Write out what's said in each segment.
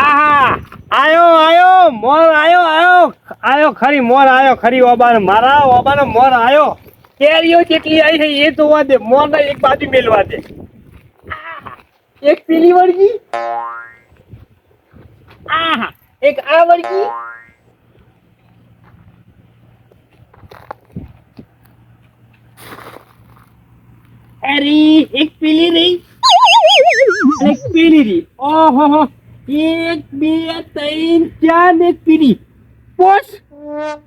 આહા આયો આયો મોર આયો ખરી મોર આયો ખરી ઓબાનો મારા ઓબાનો મોર આયો કેરીઓ કેટલી આવી છે એ જોવા દે મોર ને એક બાજુ મેલવા દે એક પીલી વળગી આહા એક આ વળગી અરે એક પીલી રહી એક પીલી રહી ઓહો એક બે ત્રણ ચાર ને એક પીલી પોસ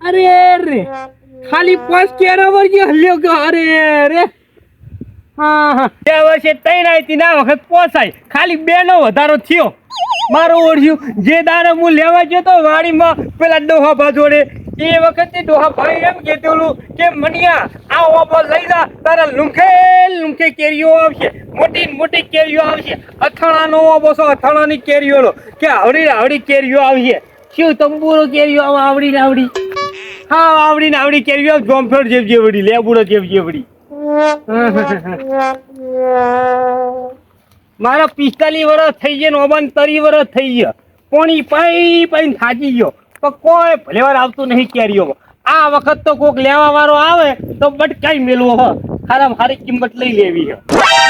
અરે રે ખાલી પોસ કેરા વર્ગી હલ્યો ગયો અરે રે હા બે વર્ષે ત્રણ આવી ના વખત પોસાય ખાલી બે નો વધારો થયો મારું ઓળખ્યું જે દાડે હું લેવા જતો વાડીમાં પેલા ડોહા ભાજોડે એ વખતે ડોહા ભાઈ એમ કહેતેલું કે મનિયા આ ઓબો લઈ જા તારા લુંખે કેરીઓ આવશે મોટી કેરીઓ આવશે અથાણાનો ઓબો છો અથાણાની કેરીઓનો કે આવડી કેરીઓ આવશે શું તંબુરો કેરીઓ આવડી હા આવડી કેરીઓ જોમફળ જેવડી લેબુડો જેવડી મારા 45 વર્ષ થઈ ગયા ને 39 વર્ષ થઈ ગયા પોણી પાઈ થાકી ગયો તો કોઈ ભલેવાર આવતું નહીં કેરીઓ આ વખત તો કોક લેવા વાળો આવે તો બટકાઈ મેલવો હ ખારામાં સારી કિંમત લઈ લેવી હ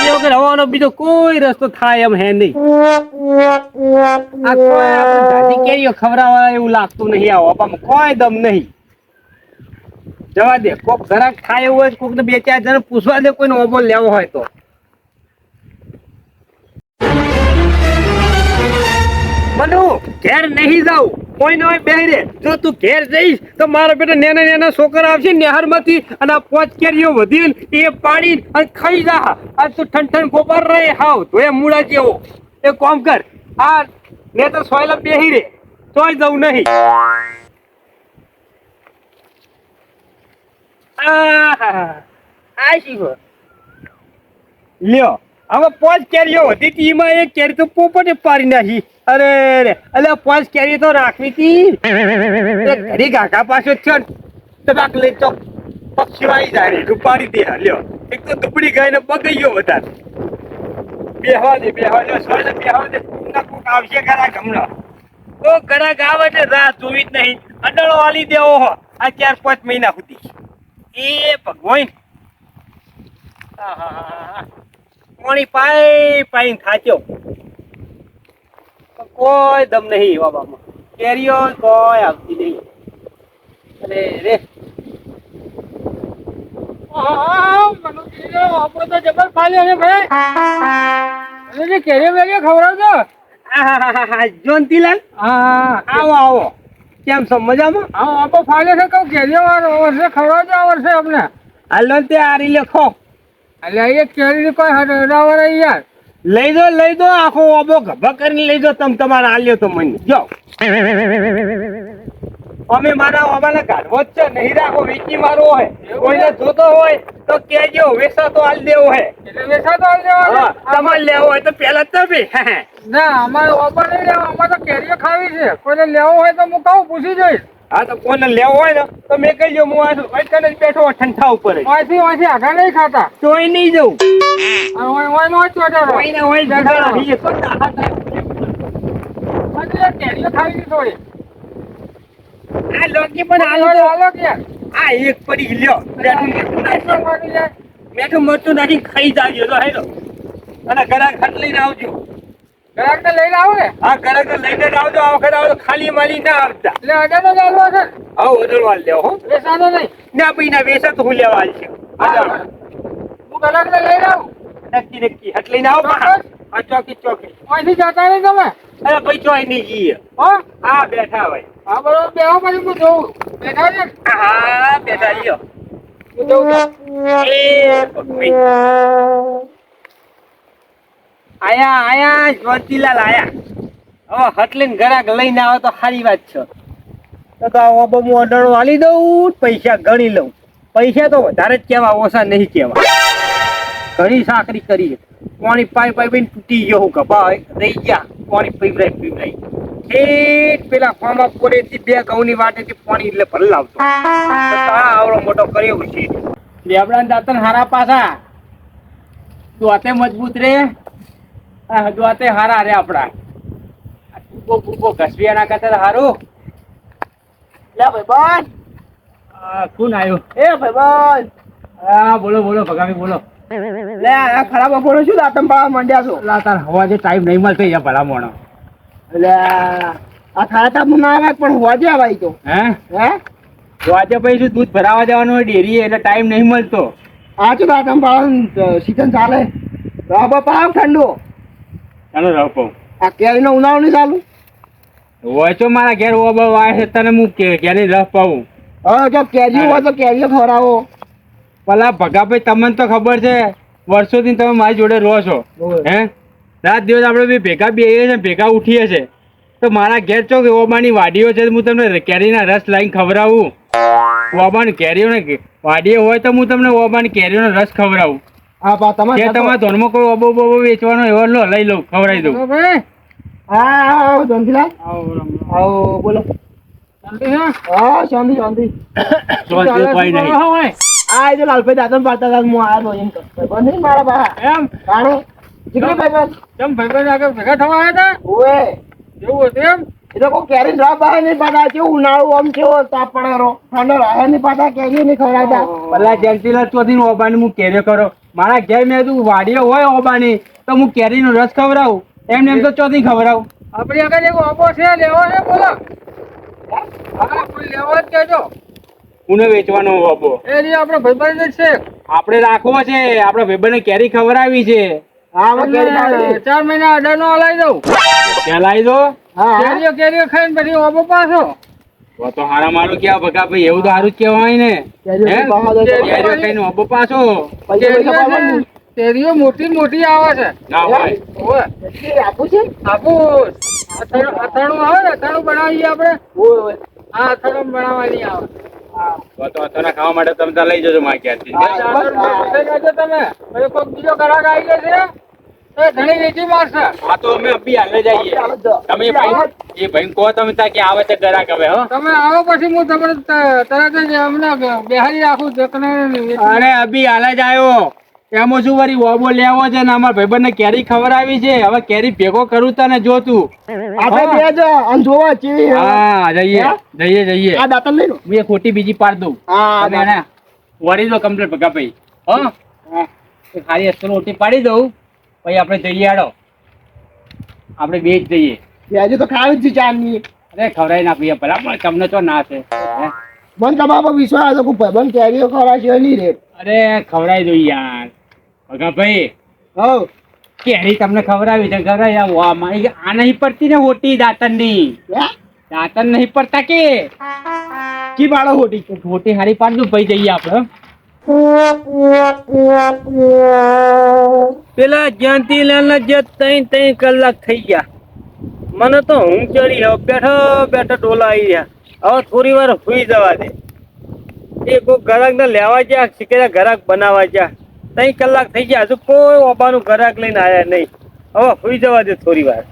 એ વગર હવાનો બીજો કોઈ રસ્તો થાય એમ હે નહીં આ કોઈ આપણે જાજી કેરીઓ ખવડાવવા એવું લાગતું નહીં આ ઓપામાં કોઈ દમ નહીં જવા દે કોક ઘરાક થાય એવું હોય કોક ને બે ચાર જણ પૂછવા દે કોઈને ઓબો લેવો હોય તો મનુ ઘેર નહીં જાવ કોઈ ન હોય બેહરે જો તું ઘેર જઈશ તો મારા બેટા નાના છોકરા આવશે નેહરમાંથી અને આ 5 કેરીઓ વધીને એ પાડી અને ખાઈ જા આ તું ઠંડ ગોબર રહે હાવ તો એ મૂળા જેવો એ કોમ કર આ ને તો સોયલા બેહી રે તોય જવું નહીં આ શીખો લ્યો હવે 5 કેરીઓ હતી હતી એમાં એક કેરી તો પોપટે પાડી નાખી અરે રે અલ્યા 5 કેરી તો રાખવી હતી ઘડી કાકા પાછો થયો તબાક લઈ તો પક્ષી આવી જાય રૂપાડી દે લ્યો એક તો દુબળી ગાયને બગઈ ગયો વધારે બેહવા દે સોયલે બેહવા દે કોક આવશે ખરા ગમનો તો ઘરા ગાવ એટલે રાહ જોવી જ નહીં અડળો આલી દેવો હો આ 4-5 મહિના સુધી એ ભગવાન પાણી પાઈ થાચ્યો કોઈ દમ નહીં બાબામાં કેરીઓ કોઈ આવતી નહીં અરે રે તો જબર ફાલ્યો ને ભાઈ કેરીઓ વેરીઓ ખવડાવજો જોનતીલાલ આવો કેમ છો મજામાં આપો ફાલ્યો છે કહું કેરીઓ વર્ષે ખવડાવજો આ વર્ષે અમને હાલો તે આરી લખો એટલે એ કેરી કોઈ હરાવર યાર લઈ દો આખો ઓબો ગભા કરીને લઈ દો તમે તમારા આલ્યો તો મને જો અમે મારા ઓબાને કાઢવો જ છે નહીં રાખો વીકી મારો હોય કોઈને જોતો હોય તો કેજો વેસા તો હાલ દેવો હે એટલે વેસા તો હાલ દેવો તમારે લેવો હોય તો પેલા તમે ના અમારે ઓબા નહીં લેવો અમારે તો કેરીઓ ખાવી છે કોઈને લેવો હોય તો હું કહું પૂછી જોઈશ હા તો કોને લેવો હોય ને તો મેં કહી દઉં હું વાટકાને જ બેઠો ઠંઠા ઉપર વાંચી આગળ નહીં ખાતા તોય નહીં જવું કેરીઓ ખાવી થોડી આ લોકી પણ હાલો કે આ એક પડી લ્યો મેઠું મરતું નાખી ખાઈ જાજો તો હેલો અને ઘરા ખટ લઈને આવજો ઘરાક ને લઈને આવો ને હા ઘરાક ને લઈને આવજો આ વખત આવજો ખાલી માલી ના આવતા એટલે અડર નો ચાલવો છે હા અડર વાલ લેવો હો વેસાનો નહીં ના ભાઈ ના વેસા તો હું લેવા છે હું ઘરાક ને લઈને આવું નક્કી હટ લઈને આવો આ ચોકી અહીંથી જતા નહીં તમે અરે ભાઈ ચોઈ નહીં જઈએ હો હા બેઠા ભાઈ હા બરોબર બેહો પછી હું જોઉં બેઠા છે હા બેઠા લ્યો હું જોઉં એ પકડી આયા જ્યોતિલાલ આયા હવે હટલીને ઘરાક લઈને આવે તો સારી વાત છે તો આ ઓબો હું ઓર્ડર આલી દઉં પૈસા ગણી લઉં પૈસા તો વધારે જ કહેવા ઓછા નહીં કહેવા ઘણી સાકરી કરી પાણી પાઈ તૂટી ગયો હું ગભા રહી ગયા પાણી પીવરાઈ ઠેઠ પેલા ફાર્મા પોરેથી 2 ઘઉંની વાટેથી પાણી એટલે ભર લાવતો આવડો મોટો કર્યો છે લેબડા દાંતન હારા પાછા દોતે મજબૂત રે દોતે હારા રે આપડા ભૂકો ઘસવી ના કરતા હારું. લે ભાઈબંધ. કોણ આવ્યો? એ ભાઈબંધ. હા બોલો બોલો ભગાવી બોલો. લે આ ખરાબ બપોરે શું દાતમ પાવા માંડ્યા છો? લા તાર હવાજે ટાઈમ નહીં મળતો યાર ભલા મોણો. એટલે આ ખાતા ના આવે પણ હોજે આવાય તો. હે હે આજે પછી શું દૂધ ભરાવા જવાનું હોય ડેરી એટલે ટાઈમ નહીં મળતો. આ શું દાતમ પાવા સીઝન ચાલે? રબ પાવ ઠંડો. ચાલો રહો કહું. આ કેરીનો ઉનાળો નહીં ચાલુ? હોય તો મારા ઘેર ઓબળ વાય છે તને હું ઘેરની રસ પાવું. હવે જો કેરીઓ હોય તો કેરીઓ ખવડાવો. પેલા ભગાભાઈ તમને તો ખબર છે વર્ષોથી તમે મારી જોડે રહો છો. હે રાત દિવસ આપણે બી ભેગા બેહીએ છે ભેગા ઉઠીએ છે તો મારા ઘેર ચોક ઓબાની વાડીઓ છે હું તમને કેરીના રસ લાવીને ખવડાવું. ઓબાની કેરીઓને વાડીઓ હોય તો હું તમને ઓબાની કેરીઓનો રસ ખવડાવું. હા બા કે તમારા ધોનમાં કોઈ ઓબો બોબો વેચવાનો એવો લો લઈ લઉં ખવડાવી દઉં. હા ધનજીલાલ આવો બોલો. હા શાંતિ શાંતિ. કોઈ નહીં. આ જો લાલભાઈ દાતમ પાડતા હતા હું આવ્યો એમ ભાઈબંધ નહીં મારા બા એમ કાણો જીગરી ભાઈબંધ. કેમ ભાઈબંધ આગળ ભેગા થવા આવ્યા હતા? ઓએ એવું હતું એમ? એ તો કોઈ કેરી ના બહાર નહીં પાડતા કેવું ઉનાળું આમ કેવો તાપ પડેરો ઠંડો રાહે નહીં પાડતા કેરી નહીં ખવડાવતા. પેલા જયંતિલાલ ચોધરી ઓબાની હું કેરીઓ કરો મારા ઘેર મેં તું વાડીઓ હોય ઓબાની તો હું કેરીનો રસ ખવડાવું એમ તો ચોથી ખવડાવું. આપણી આગળ એક ઓબો છે લેવો છે બોલો. હા કોઈ લેવો જ કેજો. કોને વેચવાનો ઓબો? એ રી આપણો ભાઈબંધ જ છે. આપણે રાખવો છે આપણો ભાઈબંધને કેરી ખવડાવી છે. હા હવે કેરી ખાવી. 4 મહિના અડાનો હલાવી દઉં. હલાવી દો. હા કેરીઓ ખાઈને પછી ઓબો પાછો. તો હારા મારું કેવા ભગા ભાઈ એવું તો સારું જ કહેવાય ને. કેરીઓ ખાઈને ઓબો પાછો. કેરીઓ મોટી મોટી આવે છે. ના હોય. આપું છે આપું. અથાણું આવે ને અથાણું બનાવીએ આપણે. હા અથાણું બનાવવાની આવે. તો અથાણા ખાવા માટે તમે ત્યાં લઈ જજો મારા ક્યાંથી. તમે કોઈ બીજો ગ્રાહક આવી ગયો છે એ ઘણી વેચી મારશે. હા તો અમે અભી હાલે જઈએ. તમે ભાઈ એ ભાઈ કહો તમે ત્યાં કે આવે છે ગ્રાહક હવે હો. તમે આવો પછી હું તમને તરત જ અમને બેહારી રાખું. અરે અભી હાલે જ આવ્યો. એમાં શું વળી ઓબો લેવો છે ને અમારા ભાઈબંધને કેરી ખવડાવી છે હવે કેરી ભેગો કરું તને જોતું. આપણે બે જ અને જોવા ચીવી. હા જઈએ. આ દાતમ લઈ લો. હું એ ખોટી બીજી પાડ દઉં. હા તમે એને વળી દો કમ્પ્લીટ ભગા ભાઈ. હો ખાલી અસલ રોટી પાડી દઉં પછી આપણે જઈએ આડો આપણે બે જ જઈએ. હજુ તો ખાવી જ છે ચારની. અરે ખવડાવી નાખીએ બરાબર તમને તો ના છે. મને તમારા પર વિશ્વાસ હતો કે ભાઈબંધ કેરીઓ ખવડાવશે નહીં રે. અરે ખવડાવી દઉં યાર ભગા ભાઈ. હવ કેરી તમને ખવડાવી છે ખવડાવી આ નહીં પડતી ને ઓટી દાંતણની. દાંતણ નહીં પડતા કે કી પાડો ખોટી મોટી હારી પાડ દઉં પછી જઈએ આપણે. પેલા જયંતિલાલ ના જે 3 કલાક થઈ ગયા મને તો ઊંઘ ચડી હવે બેઠો બેઠો ડોલા આવી રહ્યા. હવે થોડી વાર સુઈ જવા દે. એ કોઈ ગ્રાહક ને લેવા ગયા શીખેલા ગ્રાહક બનાવવા ગયા 3 કલાક થઈ ગયા હજુ કોઈ ઓબાનું ગ્રાહક લઈને આવ્યા નહીં. હવે સુઈ જવા દે થોડી વાર.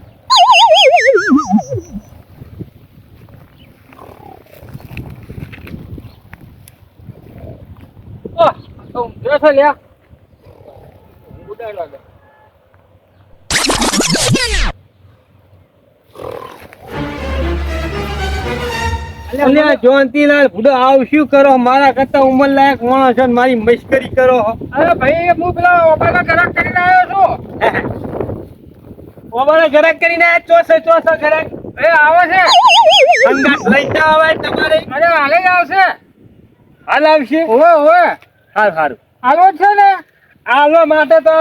જયંતિલાલ ભૂડો આવ શું કરો મારા કરતા ઉંમર લાયક માણસ છે મારી મસ્કરી કરો. અરે ભાઈ હું પેલા ઓબાના ગ્રાહક કરીને આવ્યો છું. ઓબાના ગ્રાહક કરીને આવ્યા ચોસે ગ્રાહક એ આવે છે. સંગાત લઈને આવે તમારે? અરે હાલે જ આવશે. હાલ આવશે? ઓવે સારું હાલો છે ને. આલો માટે તો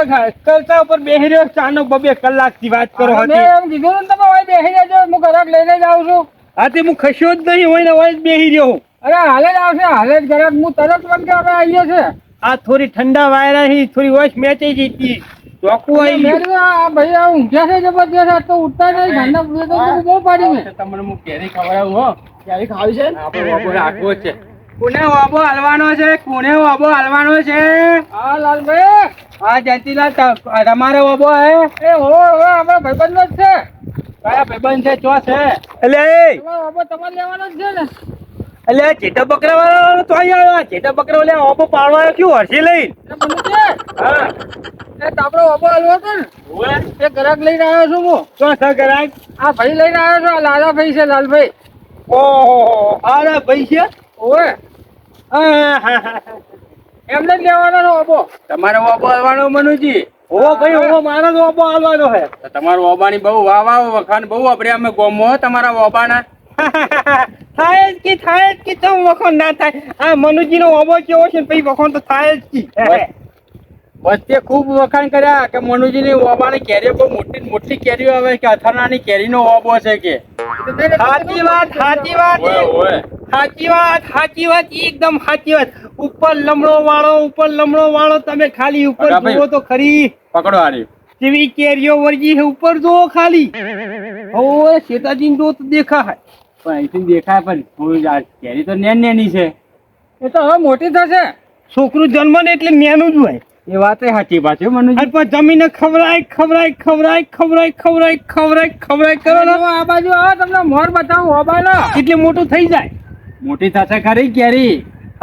કરતા ઉપર બેહી રહ્યો ચાનો 2 કલાકથી વાત કરો. એમ કીધું ને તમે હોય બેહી રહેજો હું ગ્રાહક લઈને જ આવું છું. હા તે હું ખસ્યો જ નહીં હોય ને હોય જ બેહી રહ્યો. અરે હાલે જ આવશે હાલે જ ગ્રાહક હું તરત પણ કે હવે આવીએ છે. આ થોડી ઠંડા વાયરા થોડી વોશ મેચી જતી ચોખ્ખું આવી ભાઈ આ ઊંઘ્યા છે જબરજસ્ત તો ઉઠતા નહીં ઘરના તો બહુ પાડી મેં તમને હું કેરી ખવડાવું હો. કેરી ખાવી છે આપણે ઓબો રાખવો છે. કોને ઓબો હાલવાનો છે? હા લાલભાઈ. હા જયંતિલાલ તમારે ઓબો હે? એ હો આપણા ભાઈબંધ જ છે. કયા ભાઈબંધ છે? ચો છે એટલે ઓબો તમારે લેવાનો જ છે ને. એટલે જેટા બકરા વાળા તો અહીં આવ્યો. જેટા બકરા ઓબો પાડવા ક્યું હરસી લઈ. હા એ તાપડો ઓબો હાલવો હતો ને ઓવે એ ગ્રાહક લઈને આવ્યો છું હું તો સગરાજ આ ભાઈ લઈને આવ્યો છું આ લાલાભાઈ છે લાલભાઈ ઓહો આરા ભાઈ છે ઓવે આહાહા. એમને જ લેવાનો છે ઓબો તમારે ઓબો હાલવાનો મનુજી ઓ ભાઈ ઓબો મારો જ ઓબો હાલવાનો છે તો તમારું ઓબાની બહુ વાહ વાહ વખાણ બહુ વાપર્યા અમે ગોમો તમારા ઓબાના થાય જ કે તો વખણ ના થાય આ મનુજી નો ઓબો કેવો છે પછી વખણ તો થાય જ કી વચ્ચે ખૂબ વખાણ કર્યા કે મનુજીની ઓબાની કેરીઓ બહુ મોટી મોટી કેરીઓ આવે કે અથાણાની કેરીનો ઓબો છે કે સાચી વાત ઓય સાચી વાત એકદમ સાચી વાત ઉપર લમણો વાળો તમે ખાલી ઉપર બરાબર. જુઓ તો ખરી પકડો આરી જેવી કેરીઓ વળગી છે ઉપર જુઓ ખાલી ઓય શેતાજી તો દેખાય પણ અહીંથી દેખાય પણ થોડી આ કેરી તો નેની છે એ તો હવે મોટી થશે છોકરું જન્મ ને એટલે નેનું જ હોય એ વાત સાચી પાછી મનુજી અને પછી જમીને ખવરાય કરો ને આ બાજુ આવો તમને મોર બતાવું હોબાનો એટલે મોટું થઈ જાય મોટી થશે ખરી કેરી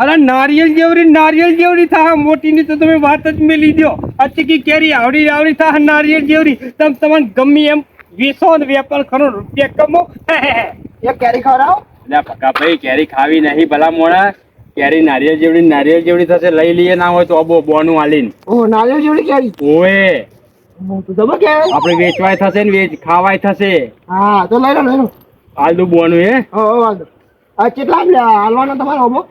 અરે નારિયેળ જેવડી થાય મોટી ની તો તમે વાત જ મેલી દો અચકી કેરી આવડી થાય નારિયેળ જેવડી તમે તમને ગમે એમ વેચો ને વેપાર કરો રૂપિયા કમો એક કેરી ખવડાવો એટલે પક્કા ભાઈ કેરી ખાવી નહીં ભલા મોણા કેરી નારિયેળ જેવડી થશે લઈ લઈએ ના હોય તો અબો બોનું આલીન ઓ નારિયેળ જેવડી કેરી ઓએ મોટું તો કેવાય આપણે વેચવાય થશે ને ખાવાય થશે હા તો લઈ લો આલદુ બોનું હે વાંધો આ કેટલા હાલવાના તમારા ઓબો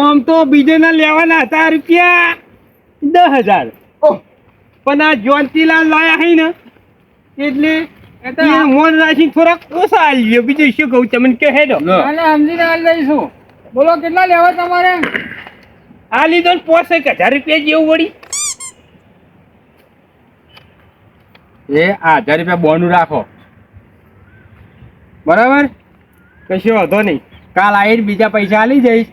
આમ તો બીજેના લેવાના હતા રૂપિયા 10,000 પણ આ જોનતીલાલ લાયા હઈ ને એટલે મોન રાખી થોડાક ઓછા આલી ગયો બીજું શું કહું તમને કહે દો લો. સમજીને આલી દઈશું બોલો કેટલા લેવા તમારે આ લીધો 65,000 રૂપિયા જેવું વળી એ 1000 રૂપિયા બોનું રાખો બરાબર કશો વાંધો નહીં કાલ આવીને બીજા પૈસા આલી જઈશ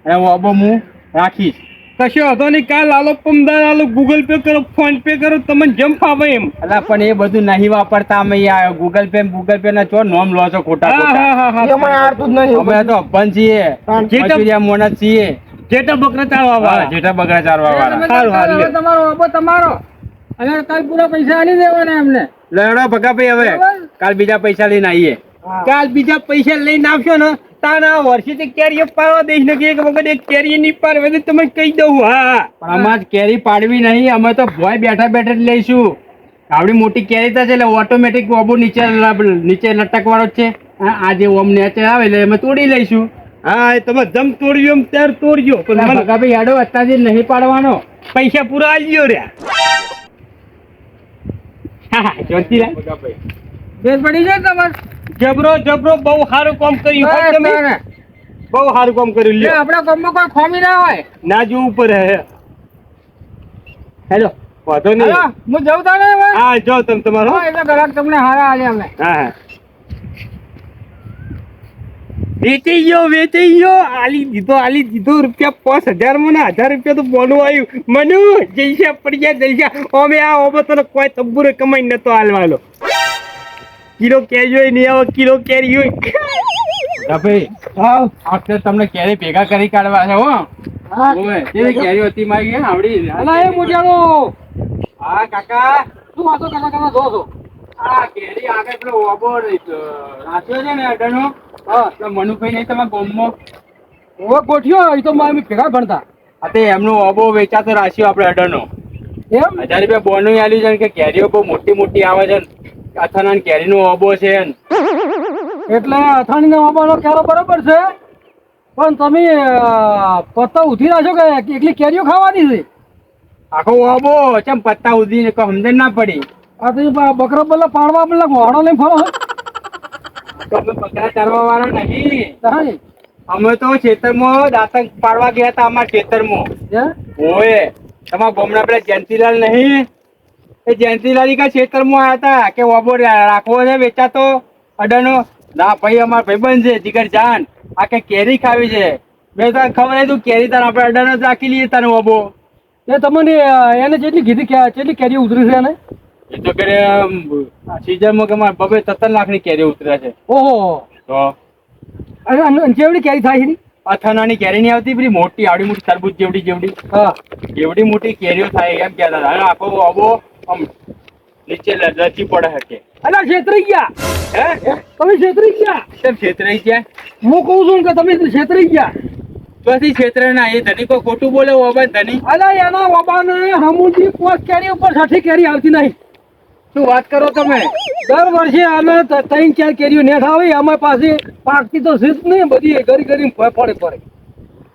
અને હું અબો હું રાખીશ કશો વાંધો નહીં કાલ આલો પમદાર આલો ગૂગલ પે કરો ફોન પે કરો તમને જેમ ફાવે એમ અલા પણ એ બધું નહીં વાપરતા અમે આ ગૂગલ પે ના ચો નોમ લો છો ખોટા અમે તો અપન છીએ મજૂરિયા મોણા છીએ જેટા બકરા ચાલવા વાળા જેઠા બગડા ચારવા વાળા સારું હાલ તમારો ઓબો તમારો અને કાલ પૂરા પૈસા આલી દેવાના એમને લડો ભગા ભાઈ હવે કાલ બીજા પૈસા લઈને આવીએ કાલ બીજા પૈસા લઈને આવશો ને તાના વર્ષે કેરીઓ પાડવા દઈશ ને કે એક વખત એક કેરી નહીં પાડવે તો તમે કહી દઉં હા પણ અમારે કેરી પાડવી નહીં અમે તો ભોય બેઠા જ લઈશું આવડી મોટી કેરી થશે એટલે ઓટોમેટિક ઓબો નીચે લટકવાળો જ છે આ જે ઓમ નેચે આવે એટલે અમે તોડી લઈશું હા એ તમે જમ તોડ્યો એમ ત્યાર તોડજો પણ મને ભગા ભાઈ હેડો અત્યારે નહીં પાડવાનો પૈસા પૂરા આલજો રહ્યા હા જોતી બેસ પડી જાય તમારે જબરો બહુ સારું કામ કર્યું હો તમે બહુ સારું કામ કર્યું લ્યો આપણા કામમાં કોઈ ખોમી ના હોય ના જો ઉપર હે હેલો વાંધો નહીં હું જાઉં તાને હા જાઓ તમે તમારો એટલે ગ્રાહક તમને હારા આલે અમે હા વેચી ગયો આલી દીધો રૂપિયા 5,000 માં ને 1,000 રૂપિયા તો બોનું આવ્યું મનુ જૈસા પડી ગયા અમે આ ઓબો તો કોઈ તબ્બુરે કમાઈ નતો હાલવાનો કિલો કેરી હોય નહીં આવો કિલો કેરી હોય ભાઈ આ વખતે તમને કેરી ભેગા કરી કાઢવા છે હો ઓય કેવી કેરી હતી મારી આવડી અલા એ મોજાનો હા કાકા શું વાતો કાકા જો આ કેરી આગળ પેલો ઓબો રાખ્યો છે ને અડનો પેલો મનુભાઈ નહીં તમારા ગામમાં ઓ ગોઠ્યો એ તો મારે ભેગા ભણતા હા તે એમનો ઓબો વેચાતો રાખ્યો આપણે અડનો એમ 1,000 રૂપિયા બોનું આલ્યું છે ને કે કેરીઓ બહુ મોટી આવે છે અથાણા કેરીનો ઓબો છે એટલે અથાણી ના ઓબાનો ક્યારો બરોબર છે પણ તમે પત્તા ઉધી રાખો કે એકલી કેરીઓ ખાવાની છે આખો ઓબો ચમ પત્તા ઉધી ને સમજણ ના પડી આ તો બકરા બલ્લા પાડવા પેલા ઘોડો લઈને ફરો તો અમે બકરા ચારવા વાળા નહીં તારી અમે તો ખેતરમાં દાંતક પાડવા ગયા હતા અમારા ખેતરમાં ઓય તમારા ગામના પેલા જયંતિલાલ નહીં એ જયંતિલાલ કા ખેતરમાં આવ્યા હતા કે ઓબો રાખવો છે વેચાતો અડાનો ના ભાઈ અમારા ભાઈબંધ છે જીગર જાન આ કે કેરી ખાવી છે મેં તને ખબર તું કેરી તાર આપણે અડાનો જ રાખી લઈએ તને ઓબો એ તમને એને જેટલી કીધી કેટલી કેરી ઉતરી છે એને એ તો કરે સીઝનમાં કે મારે 2-3 લાખની કેરી ઉતરે છે ઓહો તો અને જેવડી કેરી થાય છે અથાણાની કેરી નહીં આવતી પેલી મોટી આવડી મોટી તરબૂચ જેવડી હા એવડી મોટી કેરીઓ થાય એમ કહેતા હતા અને આખો ઓબો આમ નીચે લચી પડે હકે. અલા છેતરી ગયા. હે તમે છેતરી ગયા. કેમ છેતરાઈ ગયા? હું કહું છું કે તમે છેતરી ગયા. ચોથી છેતરે ના એ ધણી કોઈ ખોટું બોલે ઓબન ધણી. અલા એના બાબાને હમુજી પોચ કેરી ઉપર 60 કેરી આવતી નહીં. શું વાત કરો તમે? દર વર્ષે અમે 3-4 કેરીઓ નેઠ આવે અમારી પાસે પાકતી તો છે જ નહીં, બધી ગરી ગરી પડે.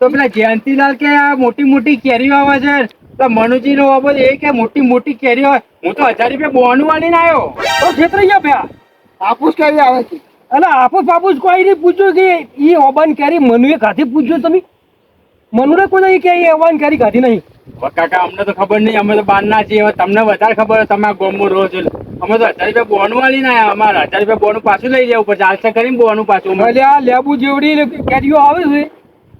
તો પેલા જયંતિલાલ કે આ મોટી મોટી કેરીઓ આવે છે, તો મનુજી નો બાબત એ કે મોટી મોટી કેરીઓ હોય. હું તો 1000 રૂપિયા બોનું વાળીને આવ્યો. તો છેતરી ગયા ભયા. હાપુસ કેરી આવે છે. અલા હાપુસ બાપુસ કોઈ નહીં પૂછ્યું કે એ ઓબાન કેરી મનુએ ખાધી? પૂછ્યું તમે મનુને કોઈ નહીં કે એ ઓબાન કેરી ખાધી નહીં? હવે કાકા અમને તો ખબર નહીં, અમે તો બહાર ના છીએ. હવે તમને વધારે ખબર હોય, તમે આ ગોમમાં રહો છો. અમે તો 1000 રૂપિયા બોનું વાળીને આવ્યા. અમારે 1000 રૂપિયા બોનું પાછું લઈ જવું પડશે. ચાલશે કરીને બોનું પાછું. અલ્યા લેબુ જેવડી કેરીઓ આવે છે,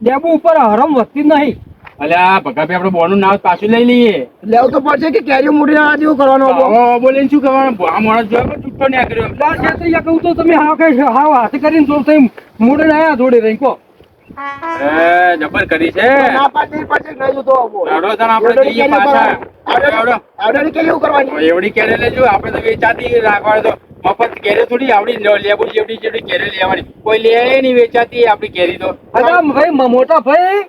લેબુ ઉપર હરમ વધતી જ નહીં. અલ્યા ભગાભાઈ આપણે બોનું નામ પાછું લઈ લઈએ. લેવું તો પડશે કે કેરીઓ મોટી ના જેવું કરવાનું હવે બોલીને શું કરવાનું? આ માણસ જોયો છૂટો નહીં કર્યો. લા છેતરી કહું તો તમે હાથ કરીને જોર થઈ મોડે આયા જોડે રહી કહો. જબર કરી છે. ના પાડવી પડશે નહીં જોતો આવો. આવડો તને આપણે જઈએ પાછા. આવડો આવડે કે એવું કરવાની? એવડી કેરી લેજો. આપણે તો વેચાતી રાખવા તો મફત કેરી થોડી આવડી લેબુ જેવડી જેવડી કેરી લેવાની. કોઈ લે નહીં વેચાતી આપડી કેરી તો. અચ્છા ભાઈ મોટા ભાઈ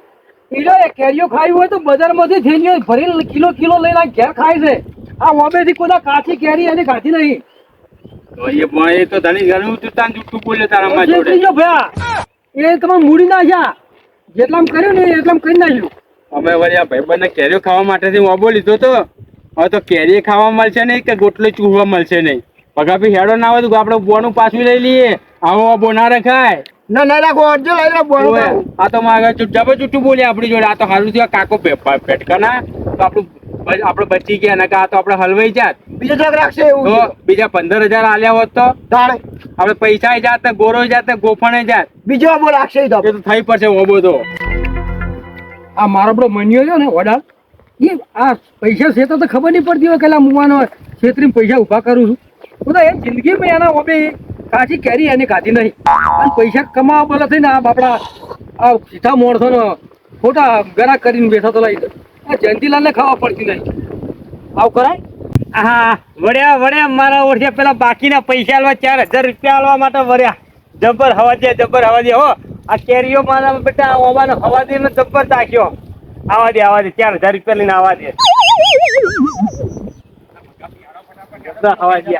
ઈડો એ કેરીઓ ખાવી હોય તો બજારમાંથી થેલીઓ ભરીને કિલો લઈને આ ઘેર ખાય છે. આ ઓબેથી કોઈ કાચી કેરી એને ખાધી નહીં. તો એ તો ધણી ઘણું તું જુઠ્ઠું બોલે તારા જોડે. છેતરી ગયો ભયા. એ તમે મૂડી નાખ્યા. જેટલામ કર્યું ને એટલામ કરી નાખ્યું. અમે વળી આ ભાઈબંધને કેરીઓ ખાવા માટેથી ઓબો લીધો તો. હવે તો કેરી ખાવા મળશે નહીં કે ગોટલો ચૂહવા મળશે નહીં. ભગાભાઈ હેડો ના હોય તો આપણે બોનું પાછું લઈ લઈએ. આવો ઓબો ના રખાય. ના ના રાખો અડજો લઈ લો બોલો. આ તો મારે જૂઠું બોલ્યા આપણી જોડે. આ તો સારું થયું કાકો પેટકાના તો આપણે બચી ગયા. ને આ તો આપણે હલવાઈ જાત. બીજો જગ રાખશે એવું તો બીજા 15000 આલ્યા હોત તો તાણે આપણે પૈસા જાત ને ગોરો જાત ને ગોફણે જાત. બીજો આબો રાખશે ઈ તો. એ તો થઈ પડશે ઓબો તો. આ મારો આપણો મન્યો છે ને વડાલ, એ આ પૈસા સેતો તો ખબર નહીં પડતી હોય કે મુવાનો છેતરીને પૈસા ઉભા કરું છું. હું તો એમ જિંદગીમાં એના ઓબે કાચી કેરી એને ખાધી નહીં. અને પૈસા કમાવા બોલા થઈને આ બાપડા આ સીધા માણસો ખોટા ગરાક કરીને બેઠા તો લઈ આ જયંતિલાલને ખાવા પડતી નહીં. આવું કરાય? હા વળ્યા મારા ઓળખે પેલા બાકીના પૈસા આલવા 4000 રૂપિયા આલવા માટે વળ્યા. જબર હવા દે હો. આ કેરીઓ મારા બેટા ઓવાનો હવા દે ને જબર તાક્યો. આવા દે 4000 રૂપિયા લઈને આવા દે. હવા દે.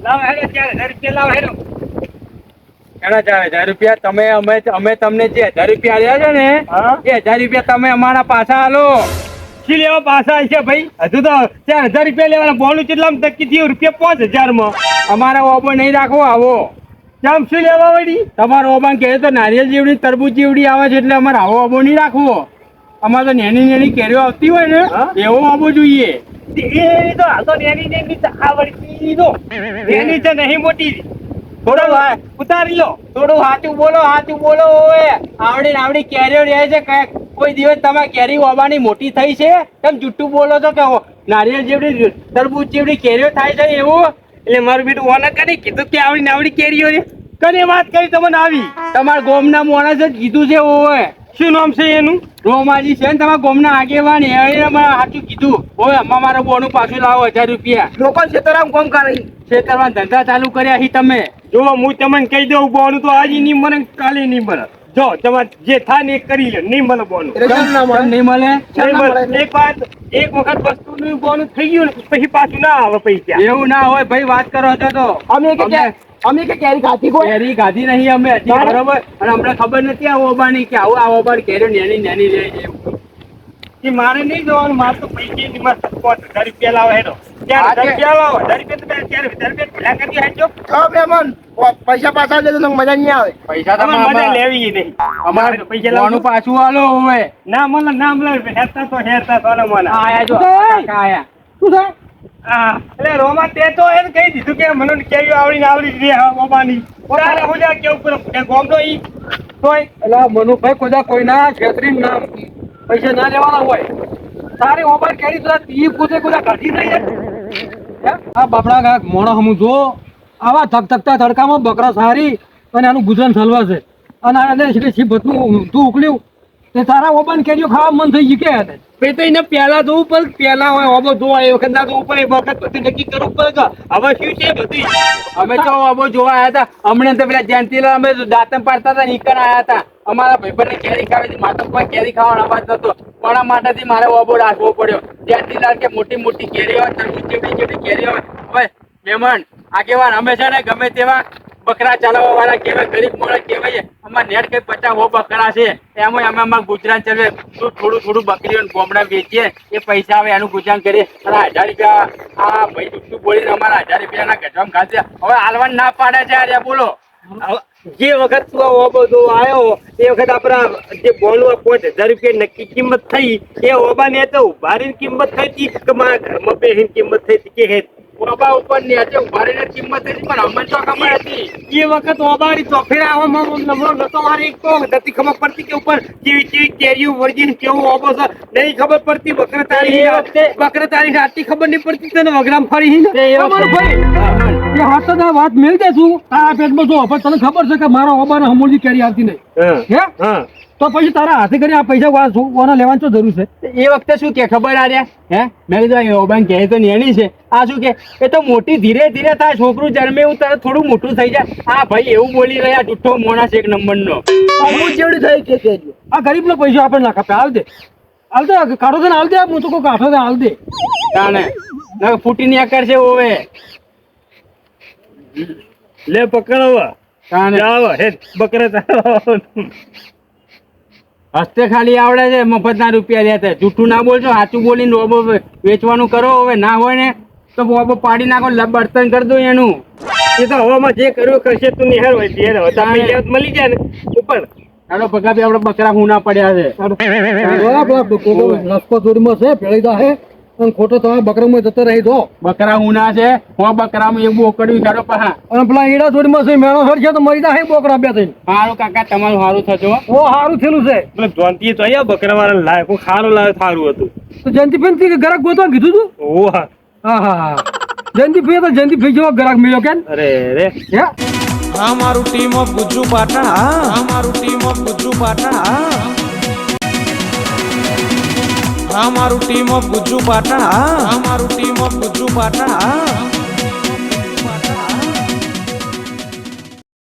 લાવ હેડો 4000 રૂપિયા લાવ હેડો. એના 4000 રૂપિયા તમે અમે તમને જે 1000 રૂપિયા આલ્યા છે ને હા? એ 1000 રૂપિયા તમે અમારા પાછા આલો. શી લેવા પાછા છે ભાઈ? હજુ તો 4000 રૂપિયા લેવાના. બોનું કેટલામાં નક્કી થયું? રૂપિયા 5000 માં. અમારા ઓબો નહીં રાખવો. આવો કેમ શું લેવા વળી? તમારો ઓબાન કહે તો નારિયેલ જેવડી તરબૂચ જેવડી આવે છે, એટલે અમારે આવો ઓબો નહીં રાખવો. અમારે તો નાની કેરીઓ આવતી હોય ને હા? એવો ઓબો જોઈએ. એ તો હાલ તો નેની આવડતી નો નેની તો નહીં મોટી. થોડો ઉતારી લો. થોડું સાચું બોલો. ઓય આવડી કેરીઓ રહે છે. કોઈ દિવસ તમારી કેરી ઓબાની મોટી થઈ છે? તમે જુઠ્ઠું બોલો છો કે નારિયેલ જેવડી તરબૂચ જેવડી કેરીઓ થાય છે એવું? એટલે મારું બેટું ઓને કરી કીધું કે આવડી કેરીઓ રે કને વાત કરી તમને આવી? તમારા ગોમના માણસ જ કીધું છે. ઓય શું નામ છે એનું? રોમાજી છે ને તમારા ગોમના આગેવાન, એને મને સાચું કીધું. ઓય અમ્મા મારા બોનું પાછું લાવો 1000 રૂપિયા. લોકો છેતરામ કોમ કરે. ખેતરમાં ધંધા ચાલુ કર્યા હી તમે. જો હું તમને કહી દઉં બોનું તો આજે નહીં મળે કાલે નહીં મળે. જો તમારે જે થાય ને એ કરી લે. નહીં મળે બોનું. રજા ના મળે. નહીં મળે. નહીં મળે. એક વખત વસ્તુનું બોનું થઈ ગયું ને પછી પાછું ના આવે પૈસા. એવું ના હોય ભાઈ, વાત કરો છો તો. અમે કે કેરી ખાધી કોઈ કેરી ગાધી નહીં અમે હજી, બરોબર? અને અમને ખબર નથી આ ઓબાની કે આ ઓબાની કેરીઓ નાની રહે છે. એ મારે નહીં જવાનું. મારે તો પૈસા નહીં. મારે 5000 રૂપિયા લાવો હેડો. 4000 રૂપિયા લાવો. 1000 રૂપિયા તો 4000 રૂપિયા ભેગા કરી હેડજો. મહેમાન પૈસા પાછા લેજો તો મજા નહીં આવે. પૈસા તમારે મજા તમારે લેવી નહીં. અમારે પૈસા બોનું લાવો. પાછું આલો. હવે ના મળે. હેરતા તો મને. આયા જો કાકા આયા. શું થાય? હા એટલે રોમા તે તો એમ કહી દીધું કે મને કેવી આવડી રે બાબાની. તારે હું જા કેવું પડે ગોમ તો ઈ તોય એટલે મનુભાઈ કોઈના છેતરીને ના પૈસા ના લેવાના હોય. તારી ઓબાન કેરી તો ઈ પોતે કોઈ કાઢી નહીં. આ બાપડા મોણો હમું જો આવા ધકધકતા તડકામાં બકરા સારી અને આનું ગુજરાન સલવા છે. અને આને સીધી ભતનું ઊંધું ઉકળ્યું તે તારા ઓબાન કેરીઓ ખાવા મન થઈ ગયું કે હતા તો એને પહેલા જોવું પડે પહેલા હોય ઓબો જોવા એ વખત ના જોવું પડે એ વખત બધું નક્કી કરવું પડે કે હવે શું છે બધું અમે તો ઓબો જોવા આવ્યા હતા હમણાં તો પેલા જયંતીલાલ અમે દાંતમ પાડતા હતા નીકળ આવ્યા હતા અમારા ભાઈબંધને કેરી ખાવી હતી માતા કોઈ કેરી ખાવાનો અવાજ નતો કોના માટેથી મારે ઓબો રાખવો પડ્યો જયંતીલાલ કે મોટી મોટી કેરી હોય તરબૂચ જેવડી જેવડી કેરી હોય હવે મહેમાન આગેવાન અમે છે ને ગમે તેવા બકરા ચલાવવા વાળા કેવાય ગરીબ માણસ કહેવાય અમાર નેટ કઈ 50 બકરા છે એમાં અમે અમાર ગુજરાન ચલાવે થોડું થોડું બકરીઓ ગોમડા વેચીએ એ પૈસા આવે એનું ગુજરાન કરીએ અને 1000 રૂપિયા આ ભાઈ દુઃખતું બોલીને અમારા 1000 રૂપિયાના ગઢવામાં ખાશે હવે હાલવાન ના પાડે છે અરે બોલો જે વખત તું ઓબો જો આવ્યો એ વખત આપણા જે બોલવા 5000 રૂપિયા નક્કી કિંમત થઈ એ ઓબાની તો ઉભારીની કિંમત થઈ હતી કે મારા ઘરમાં બેહીની કિંમત થઈ હતી કે ઓબા ઉપર ને આજે ઉભારીને કિંમત હતી પણ અમને તો ખબર હતી એ વખત ઓબારી ચોફેરા આવવામાં નમરો નતો મારી એક તો નથી ખબર પડતી કે ઉપર કેવી કેવી કેરીઓ વળગીને કેવો ઓબો છે નહીં ખબર પડતી બકરા તારી આટલી ખબર નહીં પડતી તને વગરામ ફરી અમારો ભાઈ એ હાથ તો વાત મેળ દે છું તારા પેટમાં જો પણ તને ખબર છે કે મારા ઓબાને હમોળની કેરી આવતી નહીં હે તો પછી તારા હાથે કરી આ પૈસા કોના લેવાની તો જરૂર છે એ વખતે શું કે ખબર આ રહ્યા હે મેં કીધું ઓબાન કહે તો નેણી છે આ શું કે એ તો મોટી ધીરે ધીરે થાય છોકરું જન્મે એવું તરત થોડું મોટું થઈ જાય આ ભાઈ એવું બોલી રહ્યા જુઠ્ઠો મોણસ એક નંબરનો અમુક જેવડી થઈ કે કેરીઓ આ ગરીબનો પૈસો આપણે ના ખપે હાલ દે કાઢો છે ને હાલ દે હું તો કોઈ કાઢો છે હાલ દે તાણે ફૂટીની આકાર છે ઓવે લે પકડવા તાણે આવો હે બકરા હસ્તે ખાલી આવડે છે મફતના રૂપિયા લેતા જૂઠું ના બોલજો સાચું બોલીને ઓબો વેચવાનું કરો હવે ના હોય ને તો ઓબો પાડી નાખો બર્તન કરી દો એનું એ તો હવામાં જે કર્યું કરશે તું નિહાળ હોય પૈસા મળી જાય ને ઉપર ચાલો પગા આપડે બકરા હુના પડ્યા છે નસ્કો ચોરીમાં છે પેળી હે અને ખોટો તમારા બકરામાં જતો રહી દો બકરા હુના છે બકરામાં એક બોકડ્યું ચાલો પહા અને પેલા ઈડા ચોરીમાં છે મેણો સર છે તો મરી જાય બોકડા બે થઈને સારું કાકા તમારું સારું થજો ઓ સારું થયેલું છે એટલે જોનતી તો અહીંયા બકરા વાળા લાય કોઈ સારું લાવે સારું હતું તો જયંતિભાઈ થી ગ્રાહક ગોતવા કીધું તું ઓ હા હા જયંતિભાઈ તો જયંતિભાઈ જેવો ગ્રાહક મળ્યો કે અરે રે હે અમારું ટીમ ઓફ ગુજ્જુ પાટણ અમારું ટીમ ઓફ ગુજ્જુ પાટણ અમારું ટીમ ઓફ ગુજ્જુ પાટણ અમારું ટીમ ઓફ ગુજ્જુ પાટણ